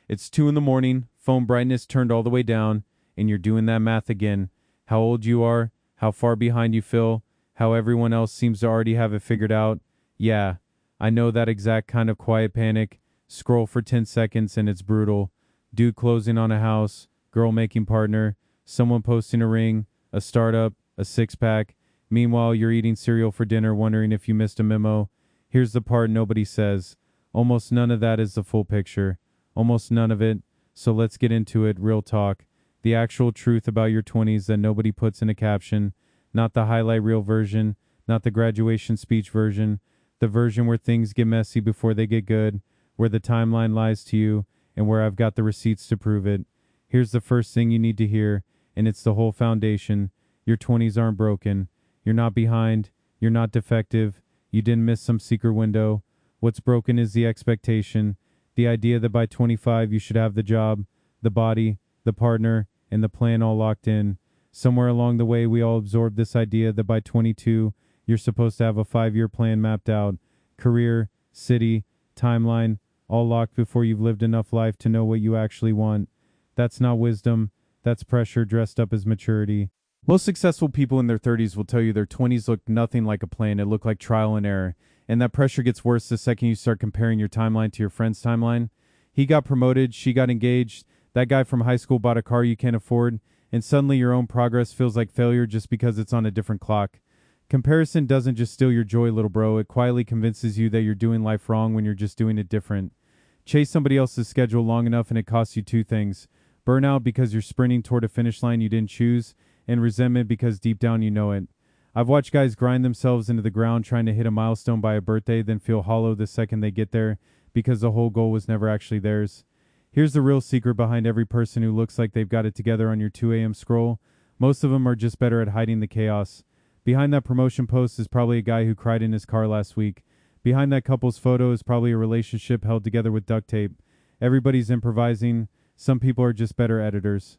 It's 2 in the morning, phone brightness turned all the way down, and you're doing that math again. How old you are, how far behind you feel, how everyone else seems to already have it figured out. Yeah, I know that exact kind of quiet panic. Scroll for 10 seconds and it's brutal. Dude closing on a house, girl making partner, someone posting a ring, a startup, a six pack. Meanwhile, you're eating cereal for dinner, wondering if you missed a memo. Here's the part nobody says. Almost none of that is the full picture. Almost none of it. So let's get into it, real talk. The actual truth about your 20s that nobody puts in a caption. Not the highlight reel version, not the graduation speech version. The version where things get messy before they get good, where the timeline lies to you, and where I've got the receipts to prove it. Here's the first thing you need to hear, and it's the whole foundation. Your 20s aren't broken. You're not behind. You're not defective. You didn't miss some secret window. What's broken is the expectation. The idea that by 25 you should have the job, the body, the partner, and the plan all locked in. Somewhere along the way we all absorbed this idea that by 22 you're supposed to have a 5-year plan mapped out. Career, city, timeline, all locked before you've lived enough life to know what you actually want. That's not wisdom. That's pressure dressed up as maturity. Most successful people in their 30s will tell you their 20s looked nothing like a plan. It looked like trial and error. And that pressure gets worse the second you start comparing your timeline to your friend's timeline. He got promoted, she got engaged, that guy from high school bought a car you can't afford, and suddenly your own progress feels like failure just because it's on a different clock. Comparison doesn't just steal your joy, little bro. It quietly convinces you that you're doing life wrong when you're just doing it different. Chase somebody else's schedule long enough and it costs you two things. Burnout because you're sprinting toward a finish line you didn't choose, and resentment because deep down you know it. I've watched guys grind themselves into the ground trying to hit a milestone by a birthday, then feel hollow the second they get there because the whole goal was never actually theirs. Here's the real secret behind every person who looks like they've got it together on your 2 a.m. scroll. Most of them are just better at hiding the chaos. Behind that promotion post is probably a guy who cried in his car last week. Behind that couple's photo is probably a relationship held together with duct tape. Everybody's improvising. Some people are just better editors.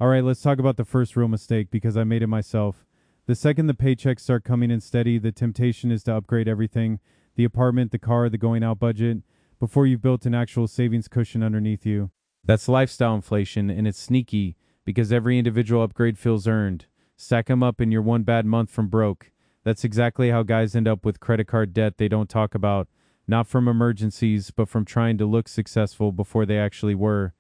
All right, let's talk about the first real mistake because I made it myself. The second the paychecks start coming in steady, the temptation is to upgrade everything. The apartment, the car, the going out budget, before you've built an actual savings cushion underneath you. That's lifestyle inflation, and it's sneaky because every individual upgrade feels earned. Stack them up in your one bad month from broke. That's exactly how guys end up with credit card debt they don't talk about. Not from emergencies, but from trying to look successful before they actually were.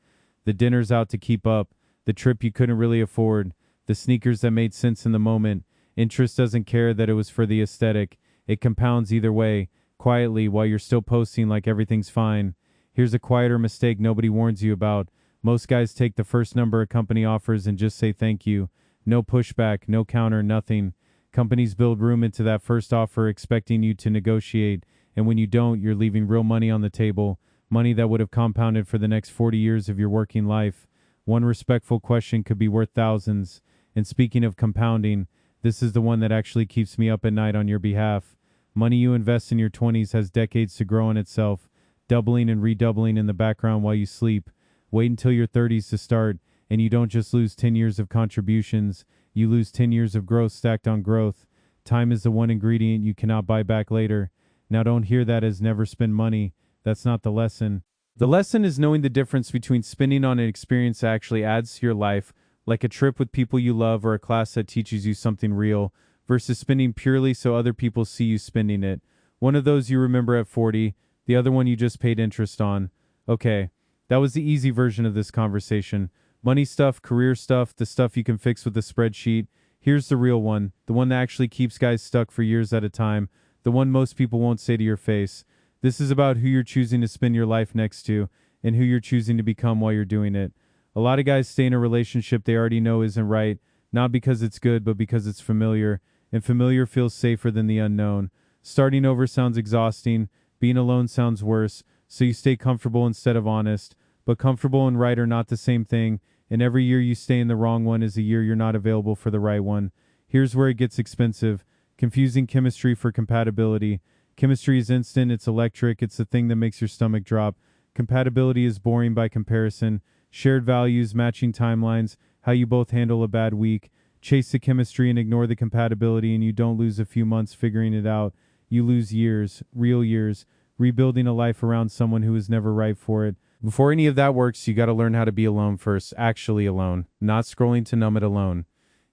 The dinners out to keep up, the trip you couldn't really afford, the sneakers that made sense in the moment. Interest doesn't care that it was for the aesthetic. It compounds either way, quietly while you're still posting like everything's fine. Here's a quieter mistake nobody warns you about. Most guys take the first number a company offers and just say thank you. No pushback, no counter, nothing. Companies build room into that first offer expecting you to negotiate, and when you don't, you're leaving real money on the table, money that would have compounded for the next 40 years of your working life. One respectful question could be worth thousands. And speaking of compounding, this is the one that actually keeps me up at night on your behalf. Money you invest in your 20s has decades to grow on itself, doubling and redoubling in the background while you sleep. Wait until your 30s to start, and you don't just lose 10 years of contributions, you lose 10 years of growth stacked on growth. Time is the one ingredient you cannot buy back later. Now don't hear that as never spend money. That's not the lesson. The lesson is knowing the difference between spending on an experience that actually adds to your life, like a trip with people you love or a class that teaches you something real, versus spending purely so other people see you spending it. One of those you remember at 40, the other one you just paid interest on. Okay, that was the easy version of this conversation. Money stuff, career stuff, the stuff you can fix with a spreadsheet. Here's the real one, the one that actually keeps guys stuck for years at a time, the one most people won't say to your face. This is about who you're choosing to spend your life next to and who you're choosing to become while you're doing it. A lot of guys stay in a relationship they already know isn't right, not because it's good, but because it's familiar, and familiar feels safer than the unknown. Starting over sounds exhausting, being alone sounds worse, so you stay comfortable instead of honest. But comfortable and right are not the same thing, and every year you stay in the wrong one is a year you're not available for the right one. Here's where it gets expensive. Confusing chemistry for compatibility. Chemistry is instant, it's electric, it's the thing that makes your stomach drop. Compatibility is boring by comparison. Shared values, matching timelines, how you both handle a bad week. Chase the chemistry and ignore the compatibility, and you don't lose a few months figuring it out. You lose years, real years, rebuilding a life around someone who was never right for it. Before any of that works, you got to learn how to be alone first, actually alone, not scrolling to numb it alone.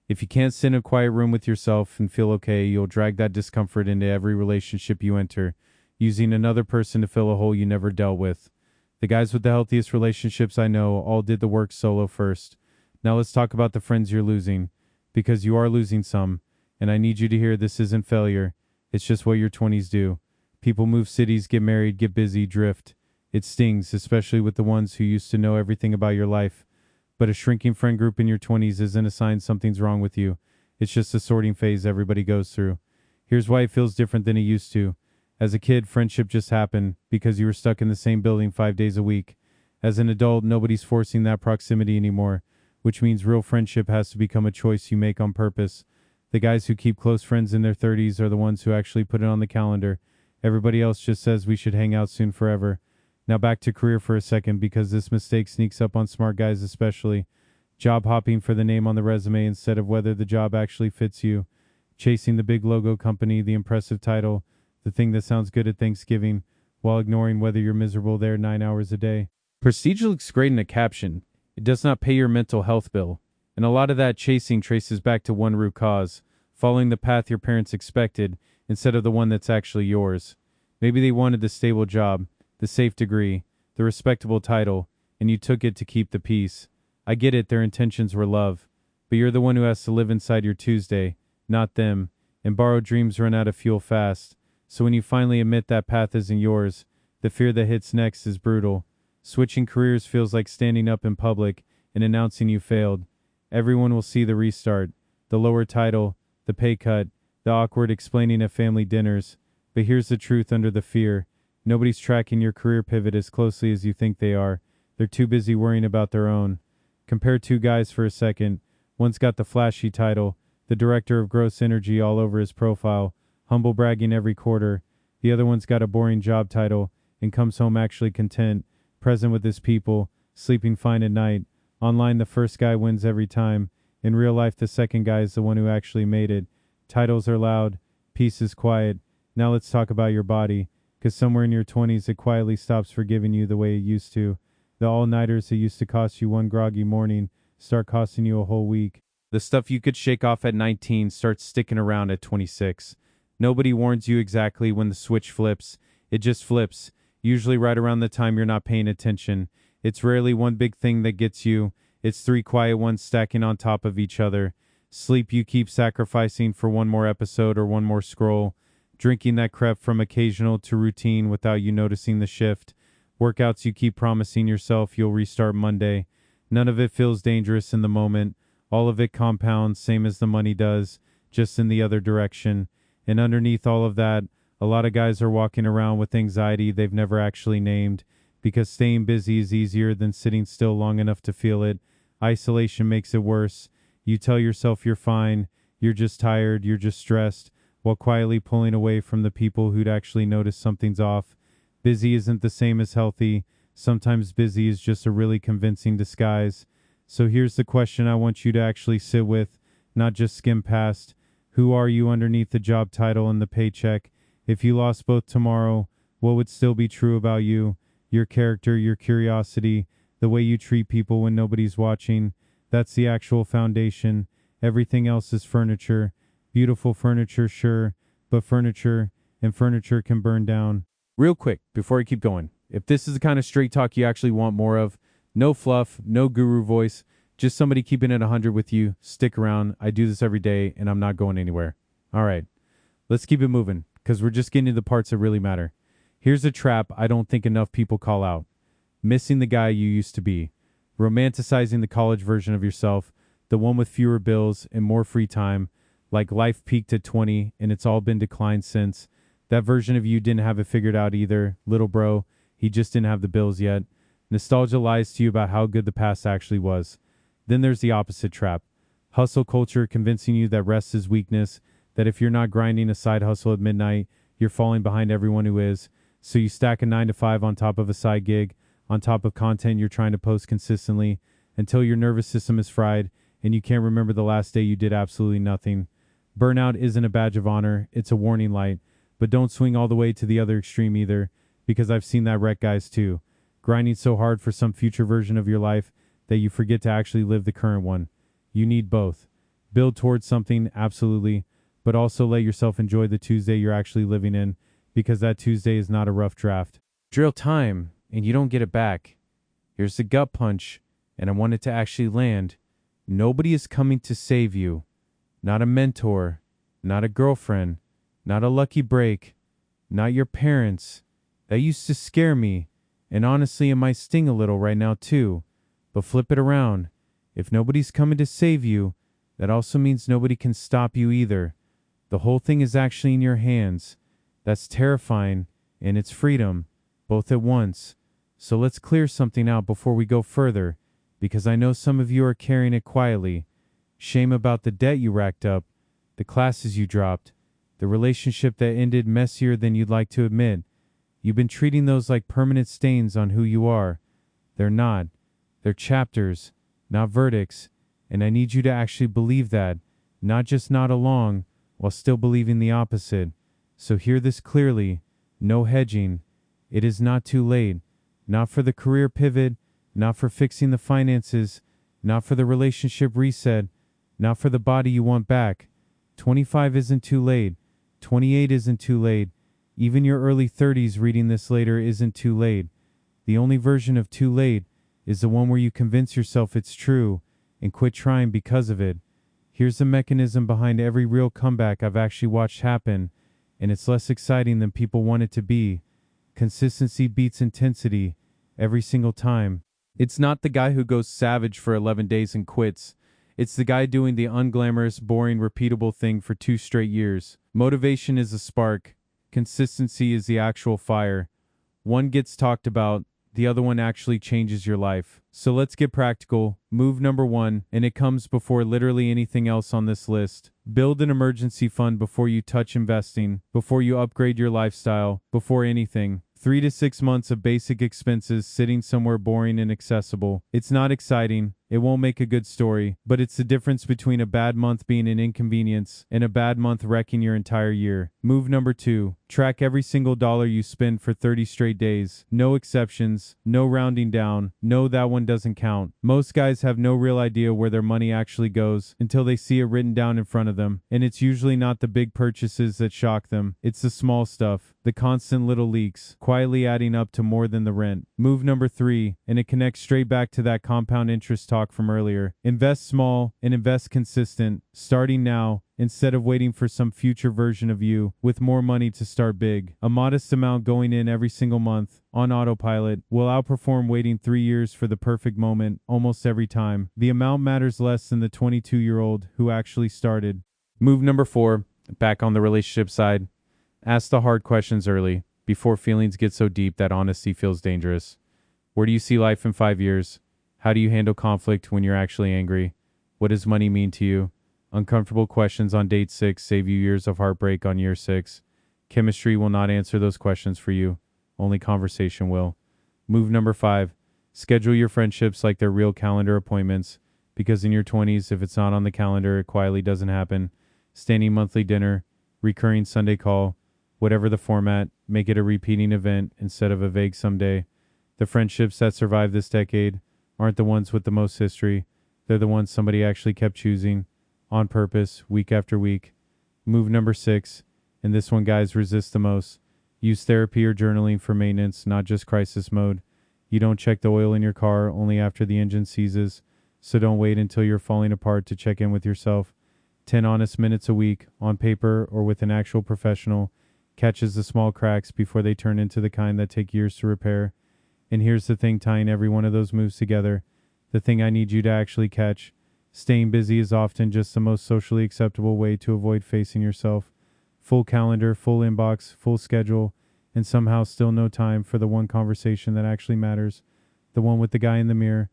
If you can't sit in a quiet room with yourself and feel okay, you'll drag that discomfort into every relationship you enter, using another person to fill a hole you never dealt with. The guys with the healthiest relationships I know all did the work solo first. Now let's talk about the friends you're losing, because you are losing some, and I need you to hear this isn't failure. It's just what your 20s do. People move cities, get married, get busy, drift. It stings, especially with the ones who used to know everything about your life. But a shrinking friend group in your 20s isn't a sign something's wrong with you. It's just a sorting phase everybody goes through. Here's why it feels different than it used to. As a kid, friendship just happened because you were stuck in the same building 5 days a week. As an adult, nobody's forcing that proximity anymore, which means real friendship has to become a choice you make on purpose. The guys who keep close friends in their 30s are the ones who actually put it on the calendar. Everybody else just says we should hang out soon forever. Now back to career for a second, because this mistake sneaks up on smart guys especially. Job hopping for the name on the resume instead of whether the job actually fits you. Chasing the big logo company, the impressive title, the thing that sounds good at Thanksgiving, while ignoring whether you're miserable there 9 hours a day. Prestige looks great in a caption. It does not pay your mental health bill. And a lot of that chasing traces back to one root cause, following the path your parents expected instead of the one that's actually yours. Maybe they wanted the stable job, the safe degree, the respectable title, and you took it to keep the peace. I get it, their intentions were love, but you're the one who has to live inside your Tuesday, not them, and borrowed dreams run out of fuel fast. So when you finally admit that path isn't yours, the fear that hits next is brutal. Switching careers feels like standing up in public and announcing you failed. Everyone will see the restart, the lower title, the pay cut, the awkward explaining at family dinners. But here's the truth under the fear. Nobody's tracking your career pivot as closely as you think they are. They're too busy worrying about their own. Compare two guys for a second. One's got the flashy title, the director of gross energy all over his profile, humble bragging every quarter. The other one's got a boring job title and comes home actually content, present with his people, sleeping fine at night. Online, the first guy wins every time. In real life, the second guy is the one who actually made it. Titles are loud. Peace is quiet. Now let's talk about your body, because somewhere in your 20s, it quietly stops forgiving you the way it used to. The all-nighters that used to cost you one groggy morning start costing you a whole week. The stuff you could shake off at 19 starts sticking around at 26. Nobody warns you exactly when the switch flips. It just flips, usually right around the time you're not paying attention. It's rarely one big thing that gets you. It's three quiet ones stacking on top of each other. Sleep you keep sacrificing for one more episode or one more scroll. Drinking that crept from occasional to routine without you noticing the shift. Workouts you keep promising yourself you'll restart Monday. None of it feels dangerous in the moment. All of it compounds, same as the money does, just in the other direction. And underneath all of that, a lot of guys are walking around with anxiety they've never actually named, because staying busy is easier than sitting still long enough to feel it. Isolation makes it worse. You tell yourself you're fine, you're just tired, you're just stressed, while quietly pulling away from the people who'd actually notice something's off. Busy isn't the same as healthy. Sometimes busy is just a really convincing disguise. So here's the question I want you to actually sit with, not just skim past. Who are you underneath the job title and the paycheck? If you lost both tomorrow, what would still be true about you? Your character, your curiosity, the way you treat people when nobody's watching. That's the actual foundation. Everything else is furniture. Beautiful furniture, sure, but furniture can burn down. Real quick, before I keep going, if this is the kind of straight talk you actually want more of, no fluff, no guru voice, just somebody keeping it 100 with you, stick around. I do this every day, and I'm not going anywhere. All right, let's keep it moving, because we're just getting to the parts that really matter. Here's a trap I don't think enough people call out. Missing the guy you used to be. Romanticizing the college version of yourself, the one with fewer bills and more free time, like life peaked at 20 and it's all been declined since. That version of you didn't have it figured out either, little bro. He just didn't have the bills yet. Nostalgia lies to you about how good the past actually was. Then there's the opposite trap. Hustle culture convincing you that rest is weakness, that if you're not grinding a side hustle at midnight, you're falling behind everyone who is. So you stack a 9 to 5 on top of a side gig, on top of content you're trying to post consistently, until your nervous system is fried and you can't remember the last day you did absolutely nothing. Burnout isn't a badge of honor, it's a warning light. But don't swing all the way to the other extreme either, because I've seen that wreck guys too. grinding so hard for some future version of your life that you forget to actually live the current one. You need both. Build towards something, absolutely, but also let yourself enjoy the Tuesday you're actually living in, because that Tuesday is not a rough draft. Drill time, and you don't get it back. Here's the gut punch, and I want it to actually land. Nobody is coming to save you. Not a mentor, not a girlfriend, not a lucky break, not your parents. That used to scare me, and honestly it might sting a little right now too. But flip it around. If nobody's coming to save you, that also means nobody can stop you either. The whole thing is actually in your hands. That's terrifying, and it's freedom, both at once. So let's clear something out before we go further, because I know some of you are carrying it quietly. Shame about the debt you racked up, the classes you dropped, the relationship that ended messier than you'd like to admit. You've been treating those like permanent stains on who you are. They're not. They're chapters, not verdicts. And I need you to actually believe that, not just nod along while still believing the opposite. So hear this clearly. No hedging. It is not too late. Not for the career pivot, not for fixing the finances, not for the relationship reset, not for the body you want back. 25 isn't too late. 28 isn't too late. Even your early 30s reading this later isn't too late. The only version of too late is the one where you convince yourself it's true and quit trying because of it. Here's the mechanism behind every real comeback I've actually watched happen, and it's less exciting than people want it to be. Consistency beats intensity every single time. It's not the guy who goes savage for 11 days and quits. It's the guy doing the unglamorous, boring, repeatable thing for 2 straight years. Motivation is a spark. Consistency is the actual fire. One gets talked about, the other one actually changes your life. So let's get practical. Move number 1, and it comes before literally anything else on this list. Build an emergency fund before you touch investing, before you upgrade your lifestyle, before anything. 3 to 6 months of basic expenses sitting somewhere boring and accessible. It's not exciting. It won't make a good story, but it's the difference between a bad month being an inconvenience and a bad month wrecking your entire year. Move number 2, track every single dollar you spend for 30 straight days. No exceptions, no rounding down, no that one doesn't count. Most guys have no real idea where their money actually goes until they see it written down in front of them, and it's usually not the big purchases that shock them. It's the small stuff, the constant little leaks, quietly adding up to more than the rent. Move number 3, and it connects straight back to that compound interest talk from earlier. Invest small and invest consistent, starting now, instead of waiting for some future version of you with more money to start big. A modest amount going in every single month on autopilot will outperform waiting 3 years for the perfect moment almost every time. The amount matters less than the 22-year-old who actually started. Move number 4, back on the relationship side. Ask the hard questions early, before feelings get so deep that honesty feels dangerous. Where do you see life in 5 years? How do you handle conflict when you're actually angry? What does money mean to you? Uncomfortable questions on date 6 save you years of heartbreak on year 6. Chemistry will not answer those questions for you. Only conversation will. Move number 5. Schedule your friendships like they're real calendar appointments, because in your 20s, if it's not on the calendar, it quietly doesn't happen. Standing monthly dinner, recurring Sunday call, whatever the format, make it a repeating event instead of a vague someday. The friendships that survive this decade aren't the ones with the most history. They're the ones somebody actually kept choosing on purpose, week after week. Move number 6, and this one guys resist the most. Use therapy or journaling for maintenance, not just crisis mode. You don't check the oil in your car only after the engine seizes, so don't wait until you're falling apart to check in with yourself. 10 honest minutes a week, on paper or with an actual professional, catches the small cracks before they turn into the kind that take years to repair. And here's the thing tying every one of those moves together. The thing I need you to actually catch. Staying busy is often just the most socially acceptable way to avoid facing yourself. Full calendar, full inbox, full schedule, and somehow still no time for the one conversation that actually matters. The one with the guy in the mirror.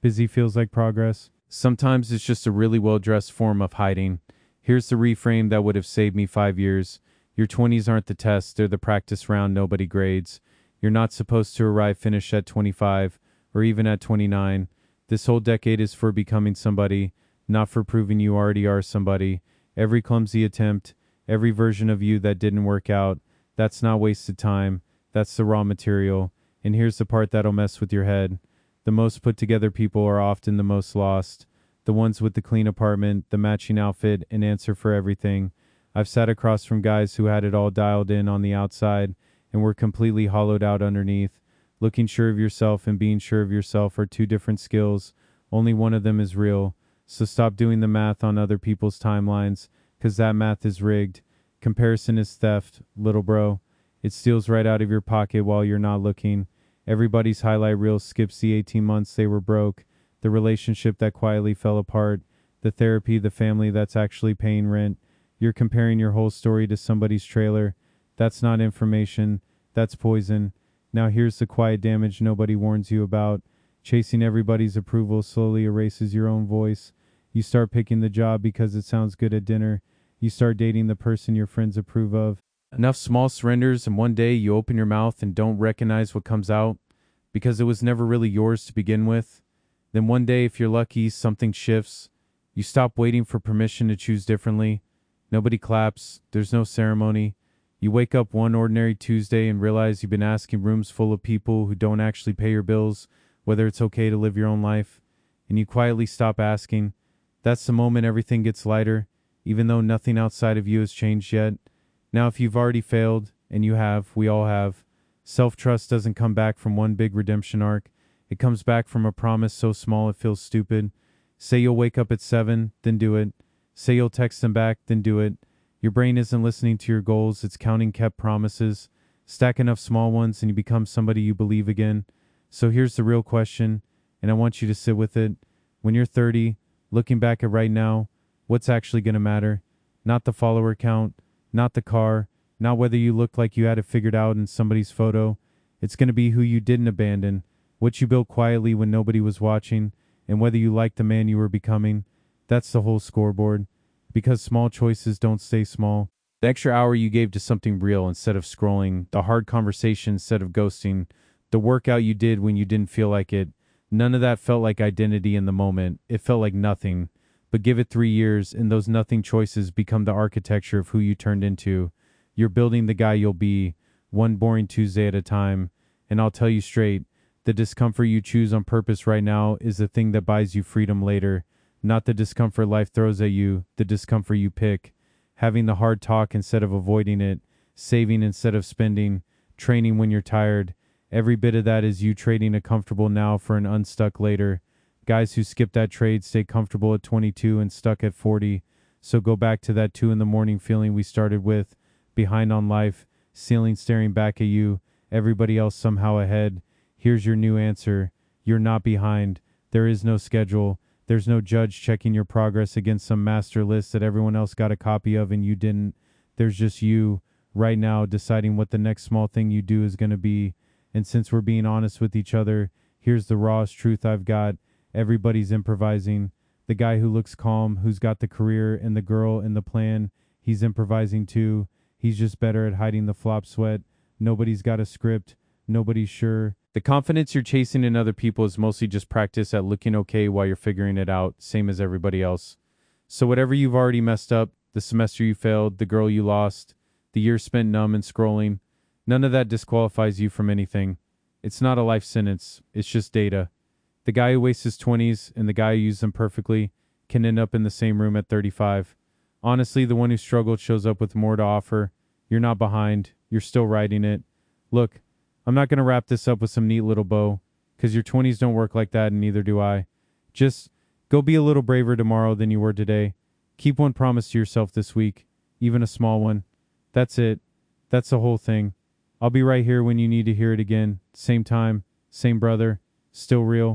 Busy feels like progress. Sometimes it's just a really well-dressed form of hiding. Here's the reframe that would have saved me 5 years. Your 20s aren't the test, they're the practice round nobody grades. You're not supposed to arrive finished at 25 or even at 29. This whole decade is for becoming somebody, not for proving you already are somebody. Every clumsy attempt, every version of you that didn't work out, that's not wasted time. That's the raw material. And here's the part that'll mess with your head. The most put together people are often the most lost. The ones with the clean apartment, the matching outfit, and answer for everything. I've sat across from guys who had it all dialed in on the outside and were completely hollowed out underneath. Looking sure of yourself and being sure of yourself are two different skills. Only one of them is real. So stop doing the math on other people's timelines, 'cause that math is rigged. Comparison is theft, little bro. It steals right out of your pocket while you're not looking. Everybody's highlight reel skips the 18 months they were broke, the relationship that quietly fell apart, the therapy, the family that's actually paying rent. You're comparing your whole story to somebody's trailer. That's not information. That's poison. Now here's the quiet damage nobody warns you about. Chasing everybody's approval slowly erases your own voice. You start picking the job because it sounds good at dinner. You start dating the person your friends approve of. Enough small surrenders, and one day you open your mouth and don't recognize what comes out because it was never really yours to begin with. Then one day, if you're lucky, something shifts. You stop waiting for permission to choose differently. Nobody claps. There's no ceremony. You wake up one ordinary Tuesday and realize you've been asking rooms full of people who don't actually pay your bills whether it's okay to live your own life. And you quietly stop asking. That's the moment everything gets lighter, even though nothing outside of you has changed yet. Now, if you've already failed, and you have, we all have, self-trust doesn't come back from one big redemption arc. It comes back from a promise so small it feels stupid. Say you'll wake up at 7, then do it. Say you'll text them back, then do it. Your brain isn't listening to your goals, it's counting kept promises. Stack enough small ones and you become somebody you believe again. So here's the real question, and I want you to sit with it. When you're 30, looking back at right now, what's actually going to matter? Not the follower count, not the car, not whether you look like you had it figured out in somebody's photo. It's going to be who you didn't abandon, what you built quietly when nobody was watching, and whether you liked the man you were becoming. That's the whole scoreboard. Because small choices don't stay small. The extra hour you gave to something real instead of scrolling, the hard conversation instead of ghosting, the workout you did when you didn't feel like it, none of that felt like identity in the moment. It felt like nothing. But give it 3 years, and those nothing choices become the architecture of who you turned into. You're building the guy you'll be, one boring Tuesday at a time. And I'll tell you straight, the discomfort you choose on purpose right now is the thing that buys you freedom later. Not the discomfort life throws at you, the discomfort you pick. Having the hard talk instead of avoiding it, saving instead of spending, training when you're tired. Every bit of that is you trading a comfortable now for an unstuck later. Guys who skip that trade stay comfortable at 22 and stuck at 40. So go back to that 2 in the morning feeling we started with. Behind on life, ceiling staring back at you, everybody else somehow ahead. Here's your new answer. You're not behind. There is no schedule. There's no judge checking your progress against some master list that everyone else got a copy of and you didn't. There's just you, right now, deciding what the next small thing you do is going to be. And since we're being honest with each other, here's the rawest truth I've got. Everybody's improvising. The guy who looks calm, who's got the career and the girl and the plan, he's improvising too. He's just better at hiding the flop sweat. Nobody's got a script. Nobody's sure. The confidence you're chasing in other people is mostly just practice at looking okay while you're figuring it out, same as everybody else. So whatever you've already messed up, the semester you failed, the girl you lost, the year spent numb and scrolling, none of that disqualifies you from anything. It's not a life sentence, it's just data. The guy who wastes his 20s and the guy who used them perfectly can end up in the same room at 35. Honestly, the one who struggled shows up with more to offer. You're not behind, you're still writing it. Look, I'm not going to wrap this up with some neat little bow, because your 20s don't work like that and neither do I. Just go be a little braver tomorrow than you were today. Keep one promise to yourself this week, even a small one. That's it. That's the whole thing. I'll be right here when you need to hear it again. Same time, same brother, still real.